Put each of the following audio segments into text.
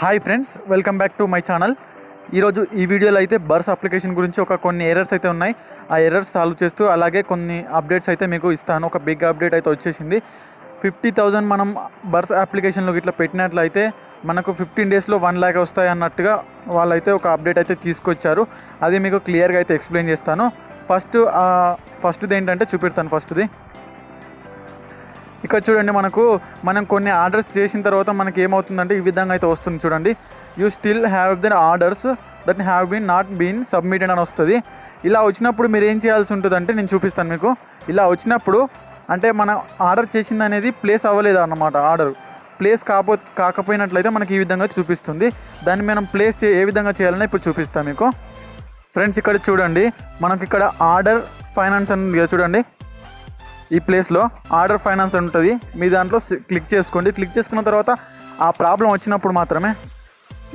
Hi friends, welcome back to my channel. ఈరోజు ఈ వీడియోలో అయితే బర్స్ అప్లికేషన్ గురించి కొన్ని ఎర్రర్స్ అయితే ఉన్నాయి. ఆ ఎర్రర్స్ సాల్వ్ చేస్తూ అలాగే కొన్ని అప్డేట్స్ అయితే మీకు ఇస్తాను. ఒక బిగ్ అప్డేట్ అయితే వచ్చేసింది. 50,000 మనం బర్స్ అప్లికేషన్లో ఇట్లా పెట్టినట్లయితే మనకు 15 డేస్లో 1 lakh వస్తాయి అన్నట్టుగా వాళ్ళైతే ఒక అప్డేట్ అయితే తీసుకొచ్చారు. అది మీకు క్లియర్గా అయితే ఎక్స్ప్లెయిన్ చేస్తాను. ఫస్ట్ది ఏంటంటే చూపిస్తాను. ఫస్ట్ది ఇక్కడ చూడండి, మనం కొన్ని ఆర్డర్స్ చేసిన తర్వాత మనకి ఏమవుతుందంటే ఈ విధంగా అయితే వస్తుంది. చూడండి, you still have the orders that have been not been submitted అని వస్తుంది. ఇలా వచ్చినప్పుడు మీరు ఏం చేయాల్సి ఉంటుందంటే నేను చూపిస్తాను మీకు. ఇలా వచ్చినప్పుడు అంటే మనం ఆర్డర్ చేసింది అనేది ప్లేస్ అవ్వలేదు అన్నమాట. ఆర్డర్ ప్లేస్ కాకపోయినట్లయితే మనకి ఈ విధంగా చూపిస్తుంది. దాన్ని మనం ప్లేస్ ఏ విధంగా చేయాలని ఇప్పుడు చూపిస్తాను మీకు. ఫ్రెండ్స్, ఇక్కడ చూడండి, మనకి ఇక్కడ ఆర్డర్ ఫైనాన్స్ అని చూడండి. ఈ ప్లేస్లో ఆర్డర్ ఫైనాన్స్ ఉంటుంది. మీ దాంట్లో క్లిక్ చేసుకోండి. క్లిక్ చేసుకున్న తర్వాత ఆ ప్రాబ్లం వచ్చినప్పుడు మాత్రమే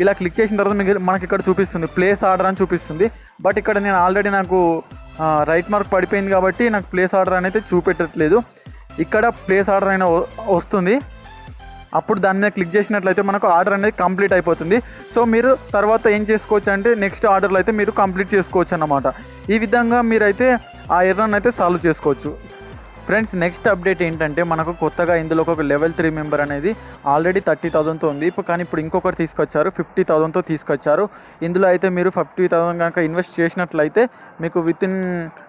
ఇలా క్లిక్ చేసిన తర్వాత మనకి ఇక్కడ చూపిస్తుంది ప్లేస్ ఆర్డర్ అని చూపిస్తుంది. బట్ ఇక్కడ నేను ఆల్రెడీ నాకు రైట్ మార్క్ పడిపోయింది కాబట్టి నాకు ప్లేస్ ఆర్డర్ అనేది చూపెట్టట్లేదు. ఇక్కడ ప్లేస్ ఆర్డర్ అయినా వస్తుంది. అప్పుడు దాని మీద క్లిక్ చేసినట్లయితే మనకు ఆర్డర్ అనేది కంప్లీట్ అయిపోతుంది. సో మీరు తర్వాత ఏం చేసుకోవచ్చు అంటే నెక్స్ట్ ఆర్డర్లో అయితే మీరు కంప్లీట్ చేసుకోవచ్చు అన్నమాట. ఈ విధంగా మీరైతే ఆ ఎర్రర్ని అయితే సాల్వ్ చేసుకోవచ్చు. ఫ్రెండ్స్, నెక్స్ట్ అప్డేట్ ఏంటంటే మనకు కొత్తగా ఇందులో ఒక లెవెల్ 3 మెంబర్ అనేది ఆల్రెడీ 30,000తో ఉంది. కానీ ఇప్పుడు ఇంకొకటి తీసుకొచ్చారు, 50,000తో తీసుకొచ్చారు. ఇందులో అయితే మీరు 50,000 కనుక ఇన్వెస్ట్ చేసినట్లయితే మీకు వితిన్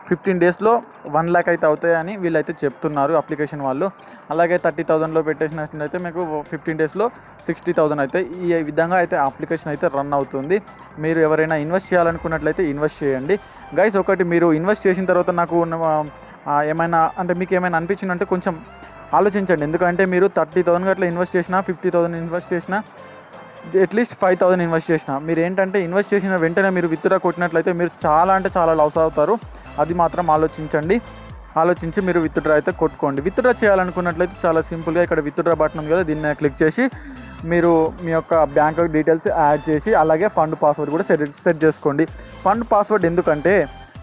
15 డేస్లో 1 lakh అయితే అవుతాయని వీళ్ళైతే చెప్తున్నారు అప్లికేషన్ వాళ్ళు. అలాగే 30,000లో పెట్టేసినట్లయితే మీకు 15 డేస్లో 60,000 అయితే ఈ విధంగా అయితే అప్లికేషన్ అయితే రన్ అవుతుంది. మీరు ఎవరైనా ఇన్వెస్ట్ చేయాలనుకున్నట్లయితే ఇన్వెస్ట్ చేయండి. గైస్, ఒకటి మీరు ఇన్వెస్ట్ చేసిన తర్వాత నాకు ఏమైనా అంటే మీకు ఏమైనా అనిపించిందంటే కొంచెం ఆలోచించండి. ఎందుకంటే మీరు 30,000 అట్లా ఇన్వెస్ట్ చేసినా, 50,000 ఇన్వెస్ట్ చేసినా, అట్లీస్ట్ 5,000 ఇన్వెస్ట్ చేసినా, మీరు ఏంటంటే ఇన్వెస్ట్ చేసిన వెంటనే మీరు విత్డ్రా కొట్టినట్లయితే మీరు చాలా లాస్ అవుతారు. అది మాత్రం ఆలోచించి మీరు విత్డ్రా అయితే కొట్టుకోండి. విత్డ్రా చేయాలనుకున్నట్లయితే చాలా సింపుల్గా ఇక్కడ విత్డ్రా బటన్ ఉంది కదా, దీని మీద క్లిక్ చేసి మీరు మీ యొక్క బ్యాంక్ డీటెయిల్స్ యాడ్ చేసి అలాగే ఫండ్ పాస్వర్డ్ కూడా సెట్ చేసుకోండి. ఫండ్ పాస్వర్డ్ ఎందుకంటే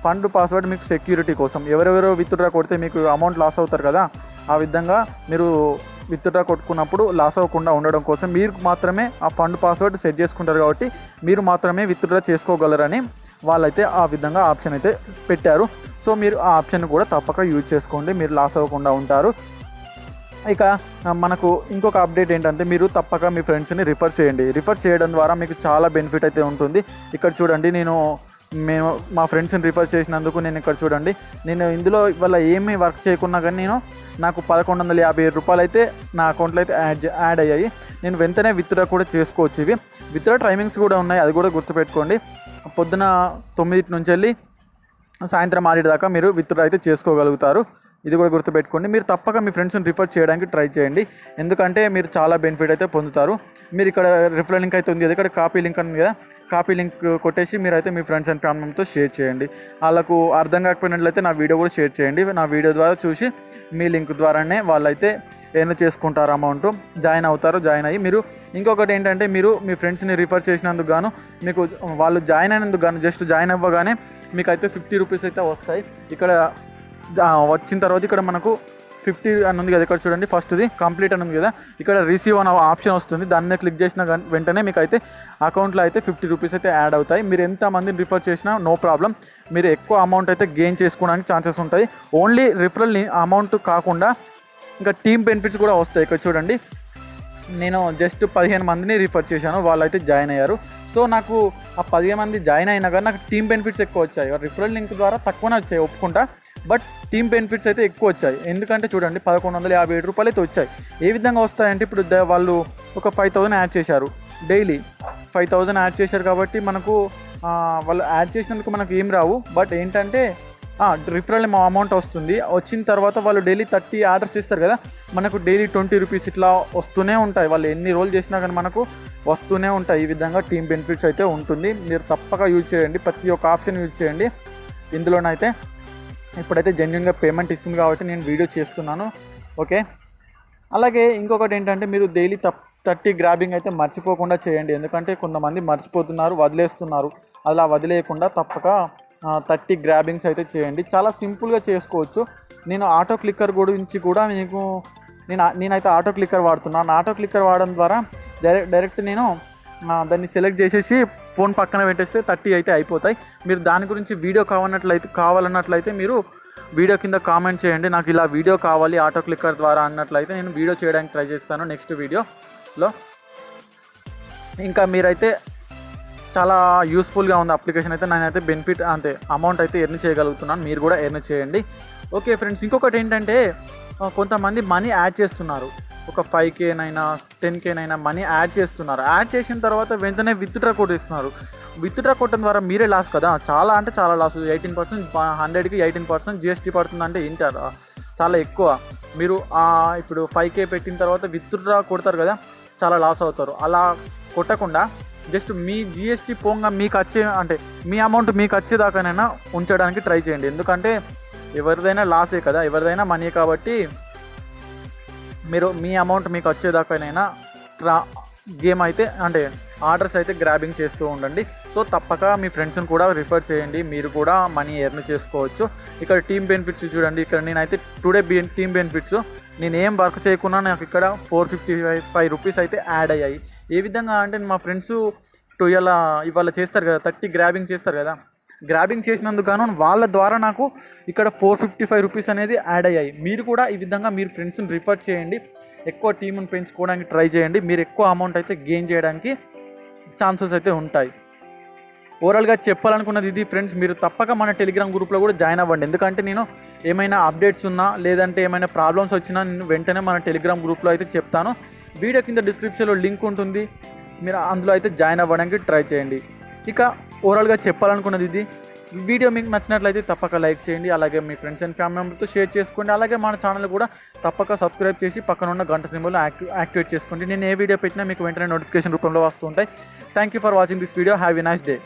ఫండ్ పాస్వర్డ్ మీకు సెక్యూరిటీ కోసం. ఎవరెవరో విత్డ్రా కొడితే మీకు అమౌంట్ లాస్ అవుతారు కదా, ఆ విధంగా మీరు విత్డ్రా కొట్టుకున్నప్పుడు లాస్ అవ్వకుండా ఉండడం కోసం మీరు మాత్రమే ఆ ఫండ్ పాస్వర్డ్ సెట్ చేసుకుంటారు. కాబట్టి మీరు మాత్రమే విత్డ్రా చేసుకోగలరని వాళ్ళైతే ఆ విధంగా ఆప్షన్ అయితే పెట్టారు. సో మీరు ఆ ఆప్షన్ కూడా తప్పక యూజ్ చేసుకోండి, మీరు లాస్ అవ్వకుండా ఉంటారు. ఇక మనకు ఇంకొక అప్డేట్ ఏంటంటే మీరు తప్పక మీ ఫ్రెండ్స్ని రిఫర్ చేయండి. రిఫర్ చేయడం ద్వారా మీకు చాలా బెనిఫిట్ అయితే ఉంటుంది. ఇక్కడ చూడండి, మేము మా ఫ్రెండ్స్ని రిఫర్ చేసినందుకు నేను ఇక్కడ చూడండి, నేను ఇందులో ఇవాళ ఏమీ వర్క్ చేయకున్నా కానీ నాకు 1,157 రూపాయలు అయితే నా అకౌంట్లో అయితే యాడ్ అయ్యాయి. నేను వెంటనే విత్డ్రా కూడా చేసుకోవచ్చు. ఇవి విత్డ్రా టైమింగ్స్ కూడా ఉన్నాయి, అది కూడా గుర్తుపెట్టుకోండి. పొద్దున 9 నుంచి వెళ్ళి సాయంత్రం 6 దాకా మీరు విత్డ్రా అయితే చేసుకోగలుగుతారు. ఇది కూడా గుర్తుపెట్టుకోండి. మీరు తప్పక మీ ఫ్రెండ్స్ని రిఫర్ చేయడానికి ట్రై చేయండి, ఎందుకంటే మీరు చాలా బెనిఫిట్ అయితే పొందుతారు. మీరు ఇక్కడ రిఫరల్ లింక్ అయితే ఉంది కదా, ఇక్కడ కాపీ లింక్ ఉంది కదా, కాపీ లింక్ కొట్టేసి మీరైతే మీ ఫ్రెండ్స్ అండ్ ఫ్యామిలీతో షేర్ చేయండి. వాళ్ళకు అర్థం కాకపోయినట్లయితే నా వీడియో కూడా షేర్ చేయండి. నా వీడియో ద్వారా చూసి మీ లింక్ ద్వారానే వాళ్ళైతే ఎర్న్ చేసుకుంటారు, అమౌంట్ జాయిన్ అవుతారు. జాయిన్ అయ్యి మీరు ఇంకొకటి ఏంటంటే మీరు మీ ఫ్రెండ్స్ని రిఫర్ చేసినందుకు గాను మీకు వాళ్ళు జాయిన్ అయినందుకు గాను జస్ట్ జాయిన్ అవ్వగానే మీకు అయితే 50 రూపీస్ అయితే వస్తాయి. ఇక్కడ వచ్చిన తర్వాత ఇక్కడ మనకు 50 అని ఉంది కదా, ఇక్కడ చూడండి ఫస్ట్ది కంప్లీట్ అని ఉంది కదా, ఇక్కడ రిసీవ్ అనే ఆప్షన్ వస్తుంది. దాని మీద క్లిక్ చేసిన వెంటనే మీకు అయితే అకౌంట్లో అయితే 50 రూపీస్ అయితే యాడ్ అవుతాయి. మీరు ఎంతమందిని రిఫర్ చేసినా నో ప్రాబ్లం, మీరు ఎక్కువ అమౌంట్ అయితే గెయిన్ చేసుకోవడానికి ఛాన్సెస్ ఉంటాయి. ఓన్లీ రిఫరల్ అమౌంట్ కాకుండా ఇంకా టీమ్ బెనిఫిట్స్ కూడా వస్తాయి. ఇక్కడ చూడండి, నేను జస్ట్ 15 మందిని రిఫర్ చేశాను, వాళ్ళైతే జాయిన్ అయ్యారు. సో నాకు ఆ 15 మంది జాయిన్ అయినా కానీ నాకు టీమ్ బెనిఫిట్స్ ఎక్కువ వచ్చాయి. రిఫరల్ లింక్ ద్వారా తక్కువనే వచ్చాయి ఒప్పుకుంటా, బట్ టీమ్ బెనిఫిట్స్ అయితే ఎక్కువ వచ్చాయి. ఎందుకంటే చూడండి 1,157 రూపాయలు అయితే వచ్చాయి. ఏ విధంగా వస్తాయంటే ఇప్పుడు వాళ్ళు ఒక 5,000 యాడ్ చేశారు, డైలీ 5,000 యాడ్ చేశారు కాబట్టి మనకు వాళ్ళు యాడ్ చేసినందుకు మనకు ఏం రావు. బట్ ఏంటంటే రిఫరల్ అమౌంట్ వస్తుంది. వచ్చిన తర్వాత వాళ్ళు డైలీ 30 ఆర్డర్స్ ఇస్తారు కదా, మనకు డైలీ 20 రూపీస్ ఇట్లా వస్తూనే ఉంటాయి. వాళ్ళు ఎన్ని రోజులు చేసినా కానీ మనకు వస్తూనే ఉంటాయి. ఈ విధంగా టీమ్ బెనిఫిట్స్ అయితే ఉంటుంది. మీరు తప్పక యూజ్ చేయండి, ప్రతి ఒక్క ఆప్షన్ యూజ్ చేయండి. ఇందులోనైతే ఇప్పుడైతే జెన్యున్గా పేమెంట్ ఇస్తుంది కాబట్టి నేను వీడియో చేస్తున్నాను. ఓకే, అలాగే ఇంకొకటి ఏంటంటే మీరు డైలీ 30 గ్రాబింగ్ అయితే మర్చిపోకుండా చేయండి. ఎందుకంటే కొంతమంది మర్చిపోతున్నారు, వదిలేస్తున్నారు. అలా వదిలేయకుండా తప్పక 30 గ్రాబింగ్స్ అయితే చేయండి. చాలా సింపుల్గా చేసుకోవచ్చు. నేను ఆటో క్లిక్కర్ గురించి కూడా నేనైతే ఆటో క్లిక్కర్ వాడుతున్నాను. ఆటో క్లిక్కర్ వాడడం ద్వారా డైరెక్ట్ నేను దాన్ని సెలెక్ట్ చేసేసి ఫోన్ పక్కన పెట్టేస్తే 30 అయితే అయిపోతాయి. మీరు దాని గురించి వీడియో కావాలన్నట్లయితే మీరు వీడియో కింద కామెంట్ చేయండి. నాకు ఇలా వీడియో కావాలి ఆటో క్లిక్కర్ ద్వారా అన్నట్లయితే నేను వీడియో చేయడానికి ట్రై చేస్తాను నెక్స్ట్ వీడియోలో. ఇంకా మీరైతే చాలా యూస్ఫుల్గా ఉంది అప్లికేషన్ అయితే. నేనైతే బెనిఫిట్ అంతే అమౌంట్ అయితే ఎర్న్ చేయగలుగుతున్నాను, మీరు కూడా ఎర్న్ చేయండి. ఓకే ఫ్రెండ్స్, ఇంకొకటి ఏంటంటే కొంతమంది మనీ యాడ్ చేస్తున్నారు. ఒక 5Kనైనా 10Kనైనా మనీ యాడ్ చేస్తున్నారు. యాడ్ చేసిన తర్వాత వెంటనే విత్డ్రా కొట్టేస్తున్నారు. విత్డ్రా కొట్టడం ద్వారా మీరే లాస్ కదా, చాలా అంటే చాలా లాస్. 18%, 100కి 18% GST పడుతుందంటే ఏంటి, చాలా ఎక్కువ. మీరు ఇప్పుడు 5K పెట్టిన తర్వాత విత్డ్రా కొడతారు కదా, చాలా లాస్ అవుతారు. అలా కొట్టకుండా జస్ట్ మీ GST పోగా మీకు వచ్చే అంటే మీ అమౌంట్ మీకు వచ్చేదాకానైనా ఉంచడానికి ట్రై చేయండి. ఎందుకంటే ఎవరిదైనా లాసే కదా, ఎవరిదైనా మనీ కాబట్టి మీరు మీ అమౌంట్ మీకు వచ్చేదాకానైనా గేమ్ అయితే అంటే ఆర్డర్స్ అయితే గ్రాబింగ్ చేస్తూ ఉండండి. సో తప్పక మీ ఫ్రెండ్స్ని కూడా రిఫర్ చేయండి, మీరు కూడా మనీ ఎర్న్ చేసుకోవచ్చు. ఇక్కడ టీమ్ బెనిఫిట్స్ చూడండి. ఇక్కడ నేనైతే టుడే టీమ్ బెనిఫిట్స్ నేను ఏం వర్క్ చేయకుండా నాకు ఇక్కడ 455 రూపీస్ అయితే యాడ్ అయ్యాయి. ఏ విధంగా అంటే మా ఫ్రెండ్స్ ఇవాళ చేస్తారు కదా, 30 గ్రాబింగ్ చేస్తారు కదా, గ్రాబింగ్ చేసినందుకు గాను వాళ్ళ ద్వారా నాకు ఇక్కడ 455 రూపీస్ అనేది యాడ్ అయ్యాయి. మీరు కూడా ఈ విధంగా మీరు ఫ్రెండ్స్ని రిఫర్ చేయండి, ఎక్కువ టీముని పెంచుకోవడానికి ట్రై చేయండి. మీరు ఎక్కువ అమౌంట్ అయితే గెయిన్ చేయడానికి ఛాన్సెస్ అయితే ఉంటాయి. ఓవరాల్గా చెప్పాలనుకున్నది ఇది ఫ్రెండ్స్. మీరు తప్పక మన టెలిగ్రామ్ గ్రూప్లో కూడా జాయిన్ అవ్వండి. ఎందుకంటే నేను ఏమైనా అప్డేట్స్ ఉన్నా లేదంటే ఏమైనా ప్రాబ్లమ్స్ వచ్చినా నేను వెంటనే మన టెలిగ్రామ్ గ్రూప్లో అయితే చెప్తాను. వీడియో కింద డిస్క్రిప్షన్లో లింక్ ఉంటుంది, మీరు అందులో అయితే జాయిన్ అవ్వడానికి ట్రై చేయండి. ఇక ఓవరాల్గా చెప్పాలనుకున్నది ఇది. వీడియో మీకు నచ్చినట్లయితే తప్పక లైక్ చేయండి, అలాగే మీ ఫ్రెండ్స్ అండ్ ఫ్యామిలీ మెంబర్తో షేర్ చేసుకోండి. అలాగే మన ఛానల్ కూడా తప్పక సబ్స్క్రైబ్ చేసి పక్కన ఉన్న గంట సింబల్ యాక్టివేట్ చేసుకోండి. నేను ఏ వీడియో పెట్టినా మీకు వెంటనే నోటిఫికేషన్ రూపంలో వస్తూ ఉంటాయి. Thank you for watching this video. Have a nice day.